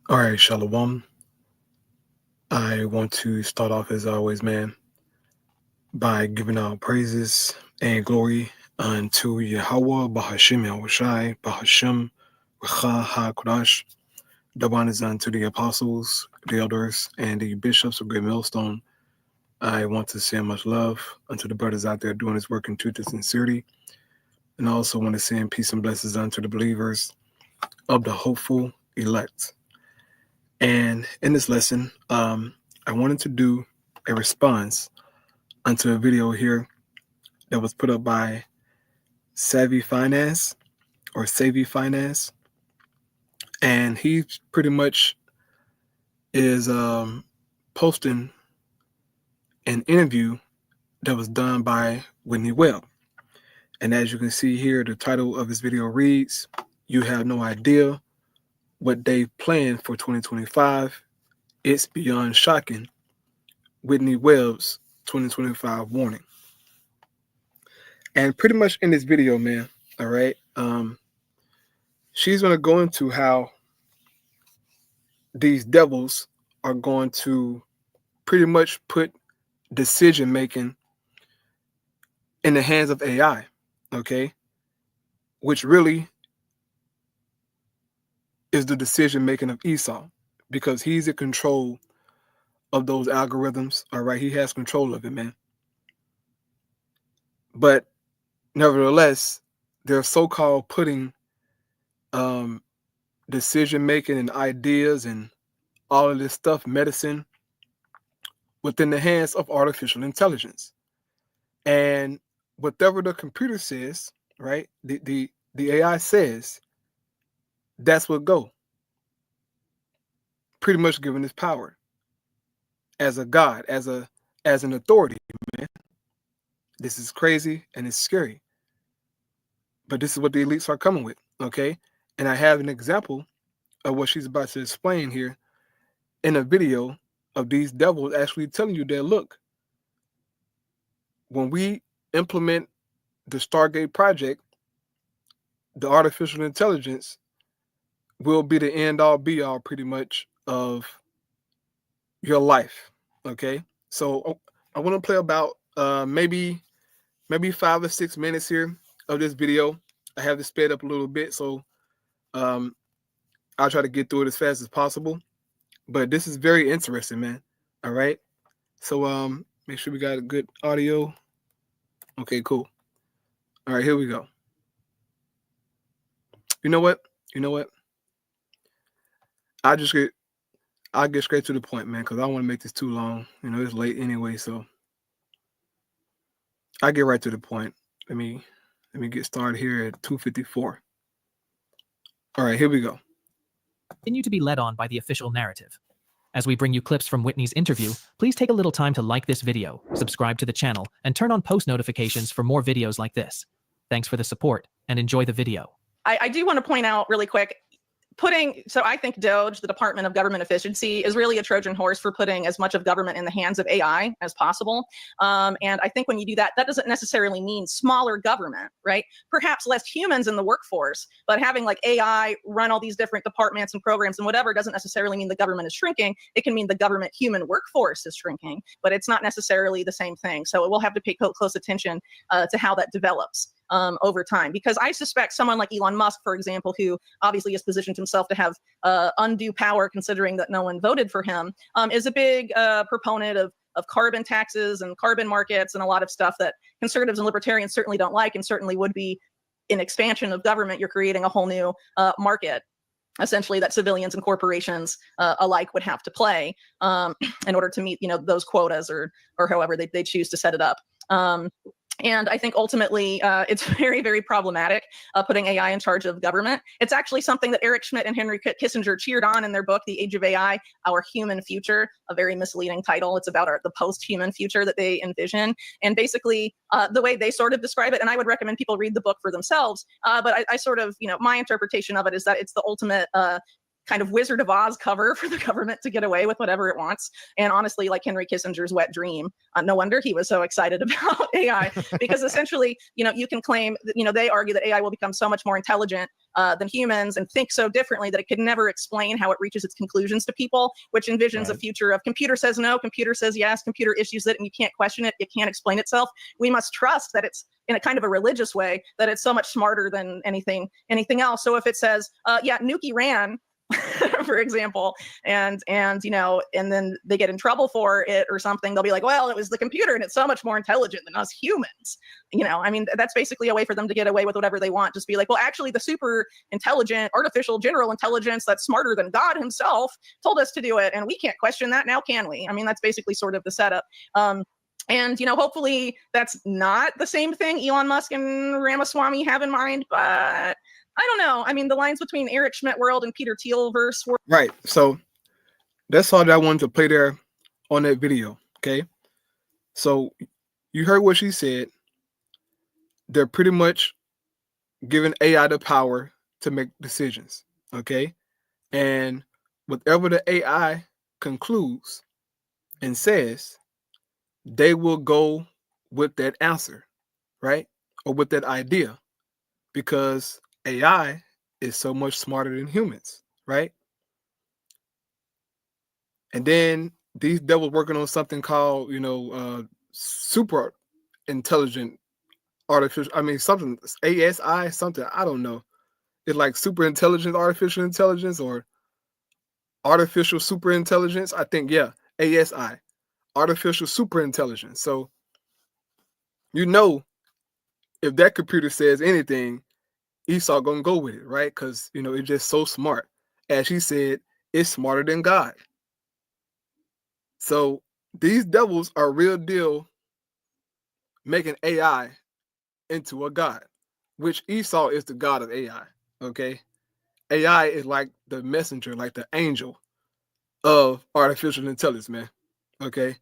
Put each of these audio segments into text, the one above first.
All right, Shalom. I want to start off as always, man, by giving our praises and glory unto Yahweh, Bahashim Yahushai, Bahashim Racha HaKodash. Double honors unto the apostles, the elders, and the bishops of Great Millstone. I want to send much love unto the brothers out there doing this work in truth and sincerity. And I also want to send peace and blessings unto the believers of the hopeful elect. And in this lesson, I wanted to do a response onto a video here that was put up by Savvy Finance or Savvy Finance. And he pretty much is posting an interview that was done by Whitney Webb. And as you can see here, the title of his video reads, "You have no idea what they planned for 2025. It's beyond shocking. Whitney Webb's 2025 warning." And pretty much in this video, man, all right, she's going to go into how these devils are going to pretty much put decision making in the hands of AI, okay, which really is the decision making of Esau, because he's in control of those algorithms. All right, he has control of it, man. But nevertheless, they're so-called putting decision making and ideas and all of this stuff, medicine, within the hands of artificial intelligence. And whatever the computer says, right, the AI says, that's what go. Pretty much given this power as a god, as an authority, man. This is crazy and it's scary. But this is what the elites are coming with, okay? And I have an example of what she's about to explain here in a video of these devils actually telling you that, look, when we implement the Stargate project, the artificial intelligence will be the end all be all pretty much of your life, okay? So I want to play about maybe 5 or 6 minutes here of this video. I have this sped up a little bit, so I'll try to get through it as fast as possible. But this is very interesting, man. All right. So make sure we got a good audio. Okay, cool. All right, here we go. You know what? I'll get straight to the point, man, because I don't want to make this too long. You know, it's late anyway, so I'll get right to the point. Let me get started here at 2:54. All right, here we go. Continue to be led on by the official narrative. As we bring you clips from Whitney's interview, please take a little time to like this video, subscribe to the channel, and turn on post notifications for more videos like this. Thanks for the support, and enjoy the video. I do want to point out really quick, so I think DOGE, the Department of Government Efficiency, is really a Trojan horse for putting as much of government in the hands of AI as possible. And I think when you do that, that doesn't necessarily mean smaller government, right? Perhaps less humans in the workforce, but having like AI run all these different departments and programs and whatever doesn't necessarily mean the government is shrinking. It can mean the government human workforce is shrinking, but it's not necessarily the same thing. So we'll have to pay close attention to how that develops over time, because I suspect someone like Elon Musk, for example, who obviously has positioned himself to have undue power considering that no one voted for him, is a big proponent of carbon taxes and carbon markets and a lot of stuff that conservatives and libertarians certainly don't like, and certainly would be an expansion of government. You're creating a whole new market, essentially, that civilians and corporations alike would have to play in order to meet, those quotas or however they choose to set it up. And I think ultimately it's very, very problematic putting AI in charge of government. It's actually something that Eric Schmidt and Henry Kissinger cheered on in their book, The Age of AI, Our Human Future, a very misleading title. It's about the post-human future that they envision. And basically the way they sort of describe it, and I would recommend people read the book for themselves, but I sort of, my interpretation of it is that it's the ultimate kind of Wizard of Oz cover for the government to get away with whatever it wants. And honestly, like Henry Kissinger's wet dream. No wonder he was so excited about AI, because essentially, you can claim that, they argue that AI will become so much more intelligent than humans and think so differently that it could never explain how it reaches its conclusions to people, which envisions a future of computer says no, computer says yes, computer issues it, and you can't question it, it can't explain itself. We must trust that it's, in a kind of a religious way, that it's so much smarter than anything else. So if it says, yeah, Nuki ran, for example, and then they get in trouble for it or something, they'll be like, well, it was the computer and it's so much more intelligent than us humans. That's basically a way for them to get away with whatever they want. Just be like, well, actually the super intelligent artificial general intelligence that's smarter than God himself told us to do it, and we can't question that now, can we? That's basically sort of the setup. And hopefully that's not the same thing Elon Musk and Ramaswamy have in mind, but I don't know. The lines between Eric Schmidt world and Peter Thiel verse were Right. So that's all that I wanted to play there on that video. Okay. So you heard what she said. They're pretty much giving AI the power to make decisions. Okay. And whatever the AI concludes and says, they will go with that answer, right? Or with that idea, because AI is so much smarter than humans, right? And then these devils working on something called, super intelligent artificial, something ASI, something, I don't know. It's like super intelligent artificial intelligence or artificial super intelligence. I think, yeah, ASI, artificial super intelligence. So, if that computer says anything, Esau gonna go with it, right? Because it's just so smart. As she said, it's smarter than God. So these devils are real deal making AI into a god, which Esau is the god of AI. Okay, AI is like the messenger, like the angel of artificial intelligence, man. Okay,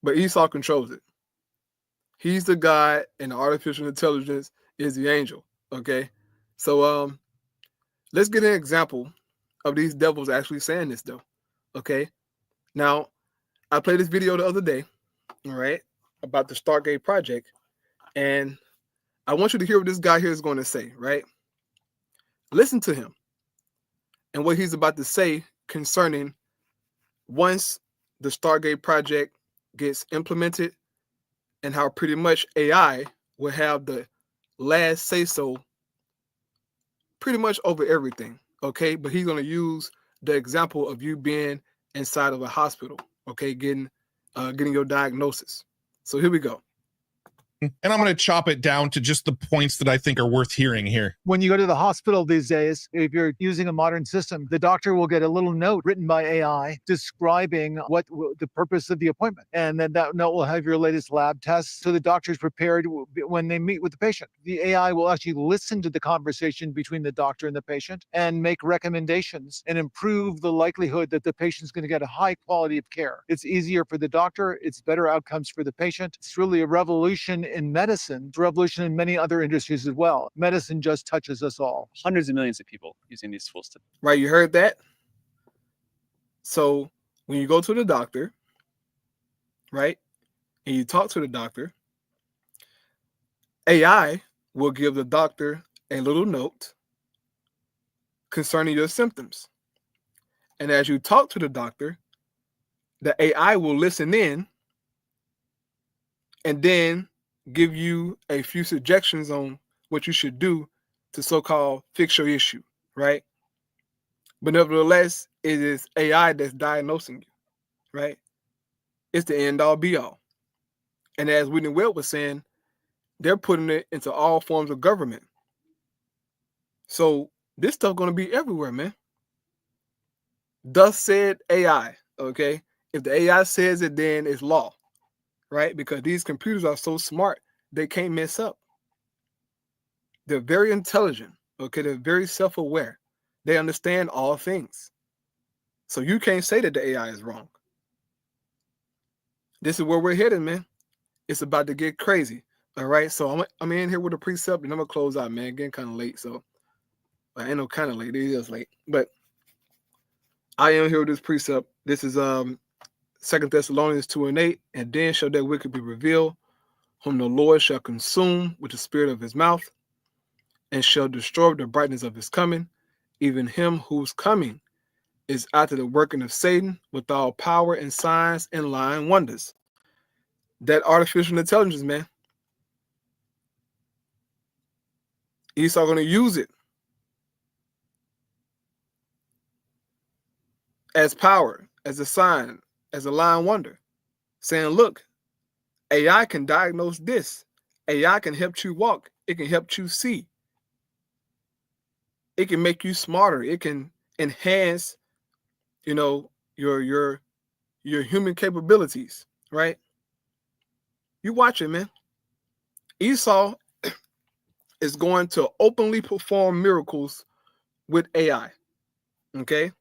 but Esau controls it. He's the god, and the artificial intelligence is the angel. Okay, so let's get an example of these devils actually saying this, though. Okay, now I played this video the other day, all right, about the Stargate project, and I want you to hear what this guy here is going to say, right? Listen to him and what he's about to say concerning once the Stargate project gets implemented and how pretty much AI will have the last say-so pretty much over everything, okay? But he's going to use the example of you being inside of a hospital, okay, getting your diagnosis. So here we go. And I'm going to chop it down to just the points that I think are worth hearing here. When you go to the hospital these days, if you're using a modern system, the doctor will get a little note written by AI describing what the purpose of the appointment. And then that note will have your latest lab tests. So the doctor's prepared when they meet with the patient. The AI will actually listen to the conversation between the doctor and the patient and make recommendations and improve the likelihood that the patient's going to get a high quality of care. It's easier for the doctor. It's better outcomes for the patient. It's really a revolution in medicine, it's a revolution in many other industries as well. Medicine just touches us all. Hundreds of millions of people using these tools today. Right, you heard that? So when you go to the doctor, right, and you talk to the doctor, AI will give the doctor a little note concerning your symptoms. And as you talk to the doctor, the AI will listen in and then give you a few suggestions on what you should do to so-called fix your issue, right? But nevertheless, it is AI that's diagnosing you, right? It's the end all be all. And as Whitney Webb was saying, they're putting it into all forms of government. So this stuff going to be everywhere, man. Thus said AI, okay? If the AI says it, then it's law, right? Because these computers are so smart, they can't mess up. They're very intelligent, okay? They're very self-aware. They understand all things. So you can't say that the AI is wrong. This is where we're headed, man. It's about to get crazy, all right? So I'm in here with a precept, and I'm going to close out, man. Getting kind of late, so Well, ain't no kind of late. It is late. But I am here with this precept. This is 2 Thessalonians 2:8. And then shall that wicked be revealed, whom the Lord shall consume with the spirit of his mouth, and shall destroy the brightness of his coming, even him whose coming is after the working of Satan, with all power and signs and lying wonders. That artificial intelligence, man. Esau going to use it as power, as a sign, as a lying wonder, saying, look, AI can diagnose this. AI can help you walk. It can help you see. It can make you smarter. It can enhance, your human capabilities, right? You watch it, man. Esau is going to openly perform miracles with AI. Okay?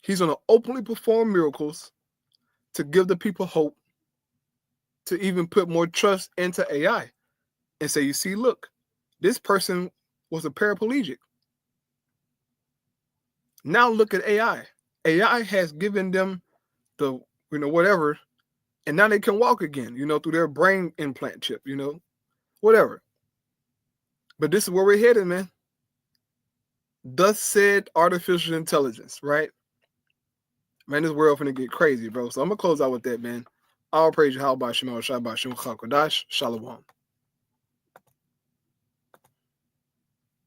He's going to openly perform miracles to give the people hope, to even put more trust into AI and say, you see, look, this person was a paraplegic. Now look at AI. AI has given them the, whatever, and now they can walk again, through their brain implant chip, whatever. But this is where we're headed, man. Thus said artificial intelligence, right? Man, this world finna get crazy, bro. So I'm gonna close out with that, man. All praise Yahweh Shema Shabbat Shem Chakodash Shalom.